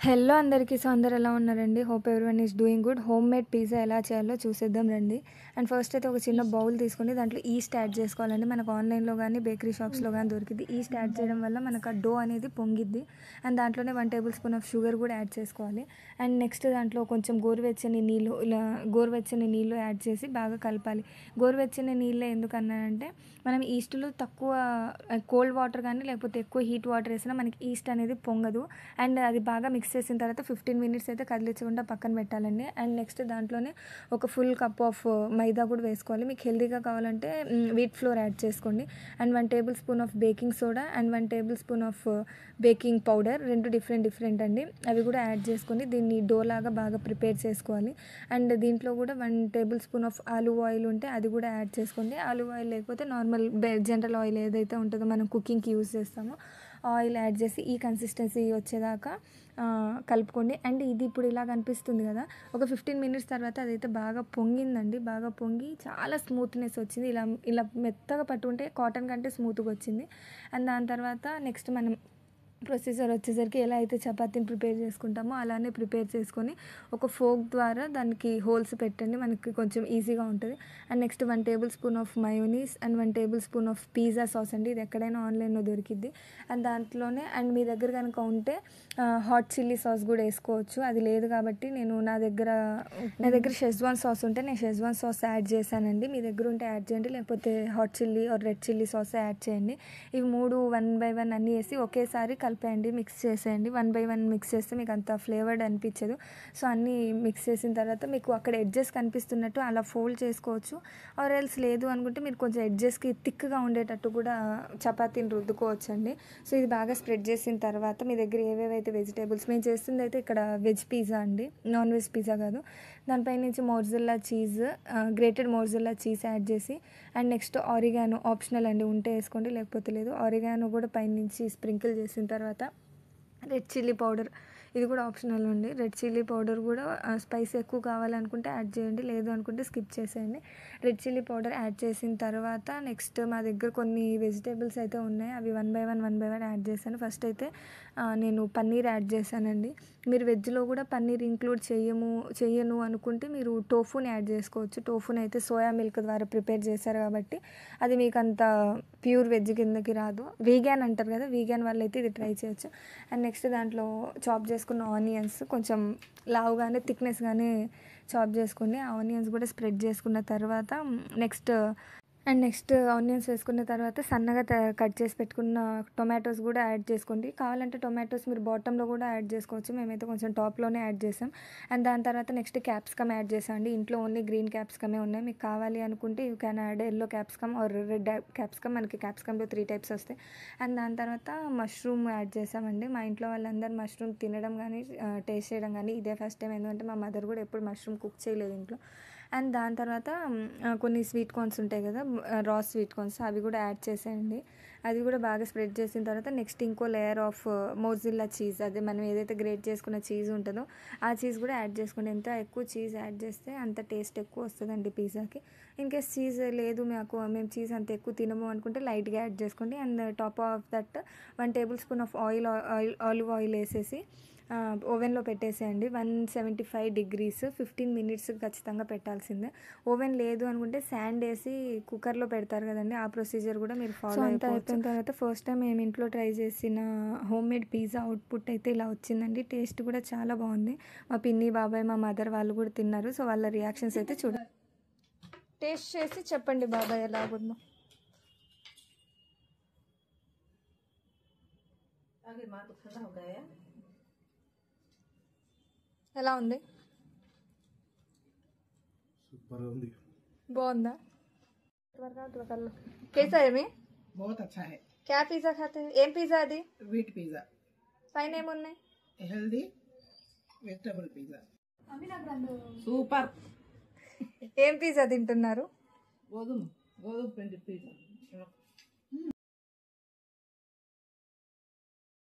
Hello అందరికీ. So అందరు ఎలా ఉన్నారండి? Hope everyone is doing good. Home made pizza ఎలా చేయాలో చూసేద్దాం రండి. అండ్ ఫస్ట్ అయితే ఒక చిన్న బౌల్ తీసుకొని దాంట్లో ఈస్ట్ యాడ్ చేసుకోవాలండి. మనకు ఆన్లైన్లో కానీ బేకరీ షాప్స్లో కానీ దొరికింది. ఈస్ట్ యాడ్ చేయడం వల్ల మనకు ఆ డో అనేది పొంగిద్ది. అండ్ దాంట్లోనే 1 టేబుల్ స్పూన్ ఆఫ్ షుగర్ కూడా యాడ్ చేసుకోవాలి. అండ్ నెక్స్ట్ దాంట్లో కొంచెం గోరువెచ్చని నీళ్ళు యాడ్ చేసి బాగా కలపాలి. గోరువెచ్చని నీళ్ళే ఎందుకన్నానంటే మనం ఈస్ట్లో తక్కువ కోల్డ్ వాటర్ కానీ లేకపోతే ఎక్కువ హీట్ వాటర్ వేసినా మనకి ఈస్ట్ అనేది పొంగదు. అండ్ అది బాగా మిక్స్ చేసిన తర్వాత 15 మినిట్స్ అయితే కదిలించకుండా పక్కన పెట్టాలండి. అండ్ నెక్స్ట్ దాంట్లోనే ఒక ఫుల్ కప్ ఆఫ్ మైదా కూడా వేసుకోవాలి. మీకు హెల్తీగా కావాలంటే వీట్ ఫ్లోర్ యాడ్ చేసుకోండి. And 1 table spoon of baking soda and 1 table spoon of baking powder, రెండు డిఫరెంట్ అండి. అవి కూడా యాడ్ చేసుకొని దీన్ని డో లాగా బాగా ప్రిపేర్ చేసుకోవాలి. అండ్ దీంట్లో కూడా 1 table spoon of olive oil ఉంటే అది కూడా యాడ్ చేసుకోండి. ఆలివ్ ఆయిల్ లేకపోతే నార్మల్ జనరల్ ఆయిల్ ఏదైతే ఉంటుందో మనం కుకింగ్కి యూజ్ చేస్తామో ఆయిల్ యాడ్ చేసి ఈ కన్సిస్టెన్సీ వచ్చేదాకా కలుపుకోండి. అండ్ ఇది ఇప్పుడు ఇలా కనిపిస్తుంది కదా, ఒక 15 మినిట్స్ తర్వాత అదైతే బాగా పొంగిందండి. బాగా పొంగి చాలా స్మూత్నెస్ వచ్చింది. ఇలా మెత్తగా పట్టుకుంటే కాటన్ కంటే స్మూత్గా వచ్చింది. అండ్ దాని తర్వాత నెక్స్ట్ మనం ప్రొసీజర్ వచ్చేసరికి ఎలా అయితే చపాతీని ప్రిపేర్ చేసుకుంటామో అలానే ప్రిపేర్ చేసుకొని ఒక ఫోక్ ద్వారా దానికి హోల్స్ పెట్టండి, మనకి కొంచెం ఈజీగా ఉంటుంది. And next 1 table spoon of mayonnaise and 1 table spoon of pizza sauce అండి. ఇది ఎక్కడైనా ఆన్లైన్లో దొరికిద్ది. అండ్ దాంట్లోనే అండ్ మీ దగ్గర కనుక ఉంటే హాట్ చిల్లీ సాస్ కూడా వేసుకోవచ్చు. అది లేదు కాబట్టి నా దగ్గర షెజ్వాన్ సాస్ ఉంటే నేను షెజ్వాన్ సాస్ యాడ్ చేశానండి. మీ దగ్గర ఉంటే యాడ్ చేయండి, లేకపోతే hot chilli or red chilli sauce add చేయండి. ఇవి 3 1 బై 1 అన్నీ వేసి ఒకేసారి కలిపేయండి, మిక్స్ చేసేయండి. 1 బై 1 మిక్స్ చేస్తే మీకు అంత ఫ్లేవర్డ్ అనిపించదు. సో అన్నీ మిక్స్ చేసిన తర్వాత మీకు అక్కడ ఎడ్జెస్ కనిపిస్తున్నట్టు అలా ఫోల్డ్ చేసుకోవచ్చు. ఆర్ ఎల్స్ లేదు అనుకుంటే మీరు కొంచెం ఎడ్జెస్కి థిక్గా ఉండేటట్టు కూడా చపాతీని రుద్దుకోవచ్చు అండి. సో ఇది బాగా స్ప్రెడ్ చేసిన తర్వాత మీ దగ్గర ఏవేవైతే వెజిటేబుల్స్, మేము చేస్తుంది అయితే ఇక్కడ వెజ్ పిజ్జా అండి, నాన్ వెజ్ పిజ్జా కాదు. దానిపై నుంచి మోర్జిల్లా చీజ్, గ్రేటెడ్ మోర్జిల్లా చీజ్ యాడ్ చేసి అండ్ నెక్స్ట్ ఆరిగానో ఆప్షనల్ అండి, ఉంటే వేసుకోండి లేకపోతే లేదు. ఆరిగానో కూడా పైనుంచి స్ప్రింకిల్ చేసిన తర్వాత రెడ్ చిల్లీ పౌడర్, ఇది కూడా ఆప్షనల్ అండి. రెడ్ చిల్లీ పౌడర్ కూడా స్పైస్ ఎక్కువ కావాలనుకుంటే యాడ్ చేయండి, లేదు అనుకుంటే స్కిప్ చేసేయండి. రెడ్ చిల్లీ పౌడర్ యాడ్ చేసిన తర్వాత నెక్స్ట్ మా దగ్గర కొన్ని వెజిటేబుల్స్ అయితే ఉన్నాయి, అవి 1 బై 1 యాడ్ చేశాను. ఫస్ట్ అయితే నేను పన్నీర్ యాడ్ చేశానండి. మీరు వెజ్లో కూడా పన్నీర్ ఇంక్లూడ్ చెయ్యను అనుకుంటే మీరు టోఫుని యాడ్ చేసుకోవచ్చు. టోఫుని అయితే సోయా మిల్క్ ద్వారా ప్రిపేర్ చేశారు కాబట్టి అది మీకు అంత ప్యూర్ వెజ్ కిందకి రాదు. వీగాన్ అంటారు కదా, వీగాన్ వాళ్ళు అయితే ఇది ట్రై చేయొచ్చు. అండ్ నెక్స్ట్ దాంట్లో చాప్ చేసుకున్న ఆనియన్స్ కొంచెం లావుగానే థిక్నెస్గానే చాప్ చేసుకోండి. ఆ ఆనియన్స్ కూడా స్ప్రెడ్ చేసుకున్న తర్వాత నెక్స్ట్ ఆనియన్స్ వేసుకున్న తర్వాత సన్నగా కట్ చేసి పెట్టుకున్న టొమాటోస్ కూడా యాడ్ చేసుకోండి. కావాలంటే టొమాటోస్ మీరు బాటంలో కూడా యాడ్ చేసుకోవచ్చు, మేమైతే కొంచెం టాప్లోనే యాడ్ చేసాం. అండ్ దాని తర్వాత నెక్స్ట్ క్యాప్సికమ్ యాడ్ చేసాం అండి. ఇంట్లో ఓన్లీ గ్రీన్ క్యాప్సికమే ఉన్నాయి, మీకు కావాలి అనుకుంటే you can add yellow capsicum or red capsicum. మనకి క్యాప్సికమ్లో 3 టైప్స్ వస్తాయి. అండ్ దాని తర్వాత మష్రూమ్ యాడ్ చేసామండి. మా ఇంట్లో వాళ్ళందరూ మష్రూమ్ తినడం కానీ టేస్ట్ చేయడం కానీ ఇదే ఫస్ట్ టైం, ఎందుకంటే మా మదర్ కూడా ఎప్పుడు మష్రూమ్ కుక్ చేయలేదు ఇంట్లో. అండ్ దాని తర్వాత కొన్ని స్వీట్ కార్న్స్ ఉంటాయి కదా, రా స్వీట్ కార్న్స్, అవి కూడా యాడ్ చేసేయండి. అది కూడా బాగా స్ప్రెడ్ చేసిన తర్వాత నెక్స్ట్ ఇంకో లేయర్ ఆఫ్ మోజిల్లా చీజ్, అదే మనం ఏదైతే గ్రేట్ చేసుకున్న చీజ్ ఉంటుందో ఆ చీజ్ కూడా యాడ్ చేసుకోండి. ఎంత ఎక్కువ చీజ్ యాడ్ చేస్తే అంత టేస్ట్ ఎక్కువ వస్తుందండి పిజ్జాకి. ఇన్కేస్ చీజ్ లేదు మేము చీజ్ అంత ఎక్కువ తినము అనుకుంటే లైట్గా యాడ్ చేసుకోండి. And top of that 1 table spoon of olive oil వేసేసి ఓవెన్లో పెట్టేసేయండి. 175 degrees 15 మినిట్స్ ఖచ్చితంగా పెట్టాల్సిందే. ఓవెన్ లేదు అనుకుంటే శాండ్ వేసి కుక్కర్లో పెడతారు కదండి, ఆ ప్రొసీజర్ కూడా మీరు ఫాలో అయిపోయిన తర్వాత ఫస్ట్ టైం మేము ఇంట్లో ట్రై చేసిన హోమ్ మేడ్ పిజ్జా అవుట్పుట్ అయితే ఇలా వచ్చిందండి. టేస్ట్ కూడా చాలా బాగుంది. మా పిన్ని, బాబాయ్, మా మదర్ వాళ్ళు కూడా తిన్నారు. సో వాళ్ళ రియాక్షన్స్ అయితే చూడండి, టేస్ట్ చేసి చెప్పండి బాబాయ్ ఎలాగుందో. ఎలా ఉంది? సూపర్ ఉంది. బాగుందా? कैसा है मैं? बहुत अच्छा है. क्या पिज्जा खाते हैं? ఏం పిజ్జా అది? Wheat pizza. పైన ఏమున్నాయి? Healthy vegetable pizza. సూపర్. ఏం పిజ్జా తింటున్నారు? గోధుమ పిండి పిజ్జా.